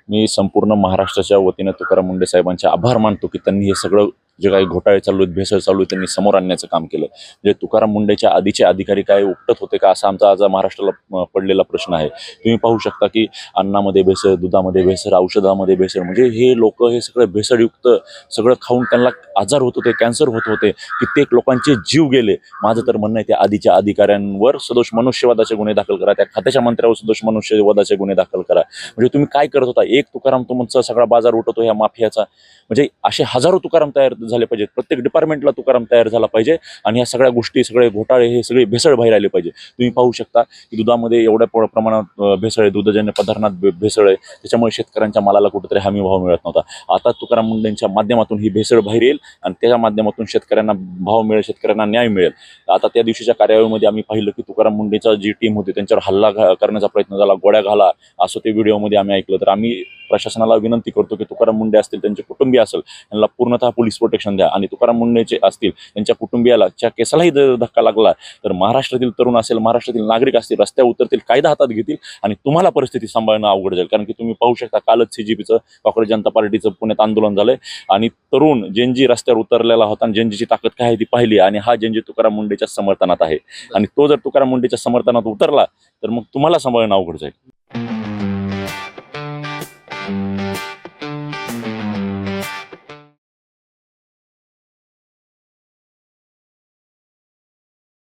मी संपूर्ण महाराष्ट्राच्या वतीने तुकाराम मुंडे साहेबांचे आभार मानतो की त्यांनी हे सगळं जे काही घोटाळे चालू आहेत, भेसळ चालू आहे, त्यांनी समोर आणण्याचं काम केलं. म्हणजे तुकाराम मुंडेच्या आधीचे अधिकारी काय उपटत होते का, असा आमचा आज महाराष्ट्राला पडलेला प्रश्न आहे. तुम्ही पाहू शकता की अन्नामध्ये भेसळ, दुधामध्ये भेसळ, औषधामध्ये भेसळ, म्हणजे हे लोक हे सगळं भेसळयुक्त सगळं खाऊन त्यांना आजार होत होते, कॅन्सर होत होते, कित्येक लोकांचे जीव गेले. माझं तर म्हणणं आहे त्या आधीच्या अधिकाऱ्यांवर सदोष मनुष्यवधाचे गुन्हे दाखल करा, त्या खात्याच्या मंत्र्यावर सदोष मनुष्यवधाचे गुन्हे दाखल करा. म्हणजे तुम्ही काय करत होता? एक तुकाराम तुमचा सगळा बाजार उठवतो ह्या माफियाचा. म्हणजे असे हजारो तुकाराम तयार झाले पाहिजेत, प्रत्येक डिपार्टमेंटला तुकाराम तयार झाला पाहिजे आणि ह्या सगळ्या गोष्टी, सगळे घोटाळे, हे सगळे भेसळ बाहेर आले पाहिजे. तुम्ही पाहू शकता की दुधामध्ये एवढ्या प्रमाणात भेसळ आहे, दुधजन्य पदार्थात भेसळ आहे, त्याच्यामुळे शेतकऱ्यांच्या मालाला कुठेतरी हमी भाव मिळत नव्हता. आता तुकाराम मुंडेंच्या माध्यमातून ही भेसळ बाहेर येईल आणि त्याच्या माध्यमातून शेतकऱ्यांना भाव मिळेल, शेतकऱ्यांना न्याय मिळेल. आता त्या दिवशीच्या कार्यवाहीमध्ये आम्ही पाहिलं की तुकाराम मुंडेचा जी टीम होती त्यांच्यावर हल्ला करण्याचा प्रयत्न झाला, गोळ्या घाला असं ते व्हिडिओमध्ये आम्ही ऐकलं. तर आम्ही प्रशासनाला विनंती करतो की तुकाराम मुंडे असतील, त्यांचे कुटुंबीय असेल, यांना पूर्णतः पोलीस प्रोटेक्शन द्या आणि तुकाराम मुंडेचे असतील त्यांच्या कुटुंबियाला च्या केसालाही धक्का लागला तर महाराष्ट्रातील तरुण असेल, महाराष्ट्रातील नागरिक असतील, रस्त्यावर उतरतील, कायदा हातात घेतील आणि तुम्हाला परिस्थिती सांभाळणं अवघड जाईल. कारण की तुम्ही पाहू शकता कालच CGPचं, काँग्रेस जनता पार्टीचं पुण्यात आंदोलन झालंय आणि तरुण जेनजी रस्त्यावर उतरलेला होता आणि जेनजीची ताकद काय आहे ती पाहिली आणि हा जेनजी तुकाराम मुंडेच्या समर्थनात आहे आणि तो जर तुकाराम मुंडेच्या समर्थनात उतरला तर मग तुम्हाला सांभाळणं अवघड जाईल.